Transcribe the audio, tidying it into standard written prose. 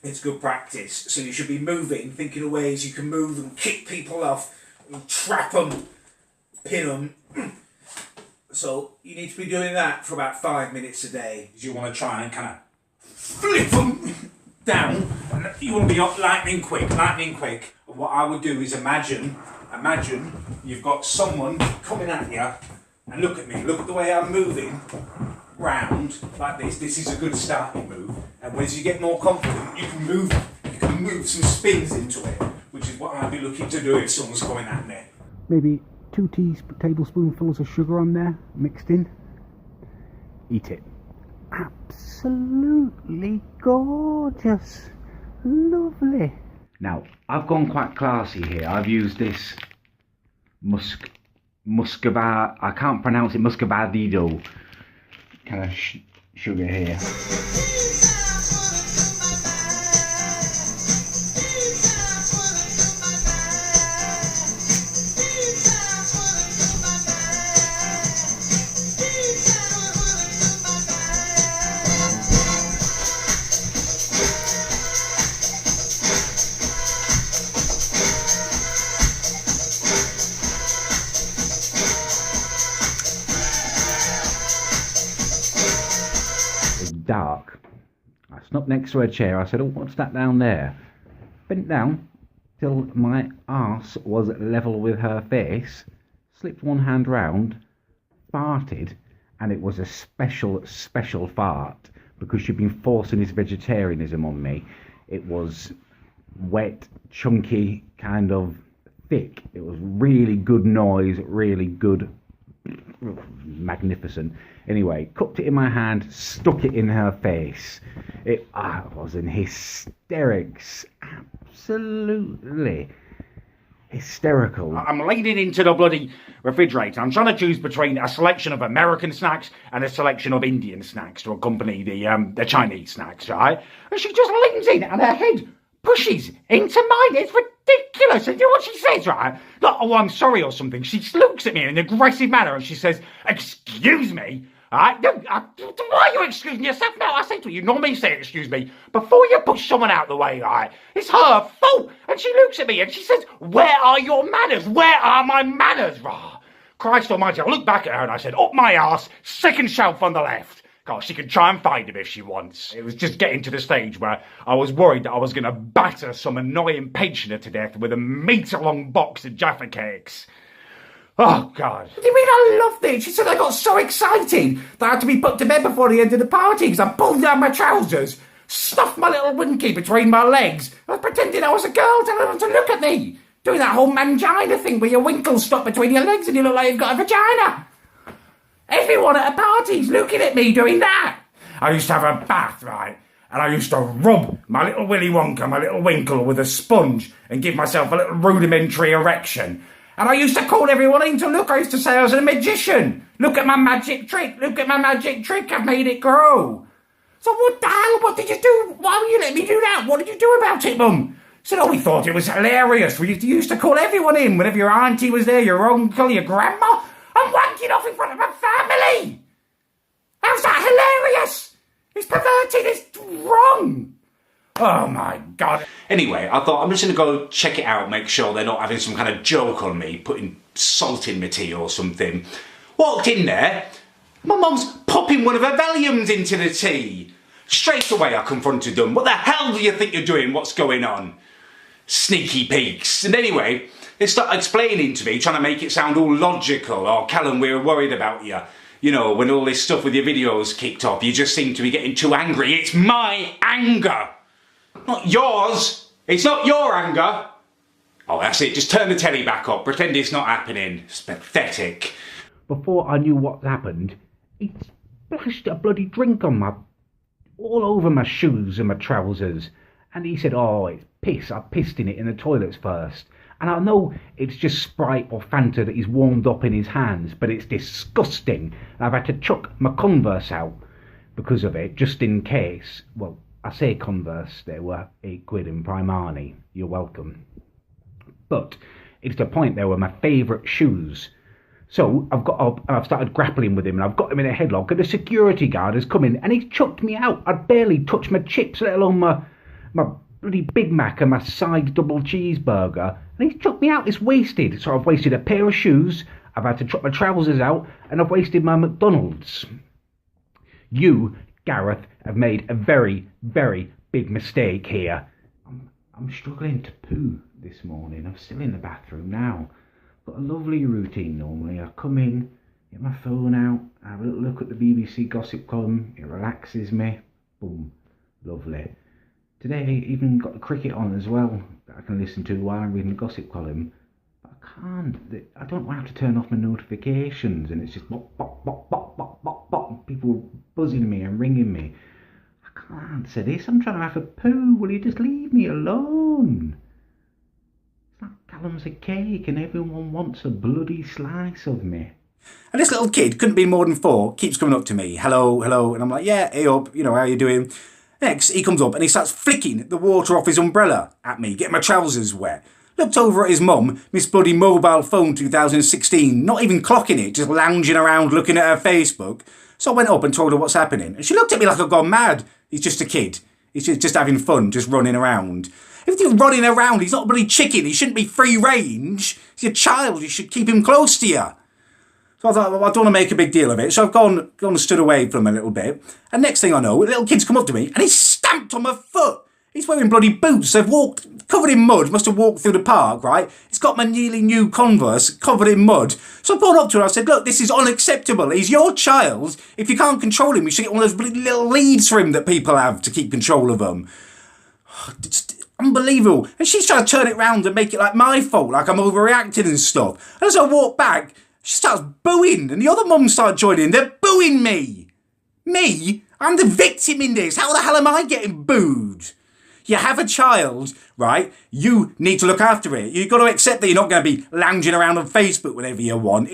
It's good practice. So you should be moving, thinking of ways you can move and kick people off, and trap them, pin them. So you need to be doing that for about 5 minutes a day. You want to try and kind of flip them down. And you want to be up lightning quick, lightning quick. What I would do is imagine you've got someone coming at you, and look at me, look at the way I'm moving round like this. This is a good starting move. And as you get more confident, you can move some spins into it, which is what I'd be looking to do if someone's coming at me. Maybe 2 tablespoonfuls of sugar on there, mixed in. Eat it. Absolutely gorgeous. Lovely. Now, I've gone quite classy here. I've used this muscovado, I can't pronounce it, muscovadido kind of sugar here. Dark. I snuck next to her chair. I said, oh, what's that down there? Bent down till my arse was level with her face, slipped one hand round, farted, and it was a special fart because she'd been forcing this vegetarianism on me. It was wet, chunky, kind of thick. It was really good noise, really good, magnificent. Anyway, cupped it in my hand, stuck it in her face. I was in hysterics. Absolutely hysterical. I'm leaning into the bloody refrigerator. I'm trying to choose between a selection of American snacks and a selection of Indian snacks to accompany the Chinese snacks, right? And she just leans in and her head pushes into mine. It's ridiculous. And you know what she says, right? Like, oh, I'm sorry or something. She looks at me in an aggressive manner and she says, excuse me? Why are you excusing yourself now? I say to you, normally say excuse me before you push someone out the way, right? It's her fault. And she looks at me and she says, where are your manners? Where are my manners? Rah. Christ almighty, I looked back at her and I said, up my arse, second shelf on the left. God, she can try and find him if she wants. It was just getting to the stage where I was worried that I was going to batter some annoying pensioner to death with a metre-long box of Jaffa cakes. Oh, God. What do you mean I loved it? She said I got so excited that I had to be put to bed before the end of the party because I pulled down my trousers, stuffed my little winky between my legs. I was pretending I was a girl telling them to look at me. Doing that whole mangina thing where your winkles stuck between your legs and you look like you've got a vagina. Everyone at a party's looking at me doing that. I used to have a bath, right? And I used to rub my little Willy Wonka, my little winkle with a sponge and give myself a little rudimentary erection. And I used to call everyone in to look. I used to say I was a magician. Look at my magic trick. Look at my magic trick. I've made it grow. So what the hell? What did you do? Why would you let me do that? What did you do about it, Mum? Said, oh, we thought it was hilarious. We used to call everyone in whenever your auntie was there, your uncle, your grandma. I'm wanking off in front of my family. How's that hilarious? It's perverted. It's wrong. Oh, my God. Anyway, I thought I'm just going to go check it out, make sure they're not having some kind of joke on me, putting salt in my tea or something. Walked in there, my mum's popping one of her Valiums into the tea. Straight away I confronted them. What the hell do you think you're doing? What's going on? Sneaky peeks. And anyway, they started explaining to me, trying to make it sound all logical. Oh, Callum, we were worried about you. You know, when all this stuff with your videos kicked off, you just seem to be getting too angry. It's my anger. Not yours. It's not your anger. Oh, that's it. Just turn the telly back up. Pretend it's not happening. It's pathetic. Before I knew what happened, he splashed a bloody drink on all over my shoes and my trousers. And he said, oh, it's piss. I pissed in it in the toilets first. And I know it's just Sprite or Fanta that he's warmed up in his hands, but it's disgusting. I've had to chuck my Converse out because of it, just in case. Well, I say Converse, they were £8 in Primani. You're welcome. But it's the point, they were my favourite shoes. So I've got up and I've started grappling with him and I've got him in a headlock and the security guard has come in and he's chucked me out. I'd barely touched my chips, let alone my bloody Big Mac and my side double cheeseburger. And he's chucked me out. It's wasted. So I've wasted a pair of shoes, I've had to chuck my trousers out, and I've wasted my McDonald's. You, Gareth, have made a very, very big mistake here. I'm struggling to poo this morning. I'm still in the bathroom now. I've got a lovely routine normally. I come in, get my phone out, have a little look at the BBC gossip column. It relaxes me. Boom. Lovely. Today I even got the cricket on as well that I can listen to while I'm reading the gossip column. But I can't. I don't know how to turn off my notifications and it's just bop, bop, bop, bop, bop, bop, bop. People buzzing me and ringing me. I can't answer this. I'm trying to have a poo. Will you just leave me alone? It's like Callums a cake and everyone wants a bloody slice of me. And this little kid, couldn't be more than 4, keeps coming up to me. Hello, hello. And I'm like, yeah, hey up, how you doing? Next, he comes up and he starts flicking the water off his umbrella at me, getting my trousers wet. Looked over at his mum, Miss Bloody Mobile Phone 2016, not even clocking it, just lounging around looking at her Facebook. So I went up and told her what's happening. And she looked at me like I'd gone mad. He's just a kid. He's just having fun, just running around. If he's running around, he's not a bloody chicken. He shouldn't be free range. He's a child. You should keep him close to you. So I thought, well, I don't want to make a big deal of it. So I've gone and stood away from him a little bit. And next thing I know, little kids come up to me and he's stamped on my foot. He's wearing bloody boots. They've walked, covered in mud, must have walked through the park, right? He's got my nearly new Converse covered in mud. So I pulled up to her and I said, look, this is unacceptable. He's your child. If you can't control him, you should get one of those little leads for him that people have to keep control of them. It's unbelievable. And she's trying to turn it round and make it like my fault, like I'm overreacting and stuff. And as I walk back, she starts booing, and the other mums start joining. They're booing me. Me? I'm the victim in this. How the hell am I getting booed? You have a child, right? You need to look after it. You've got to accept that you're not going to be lounging around on Facebook whenever you want.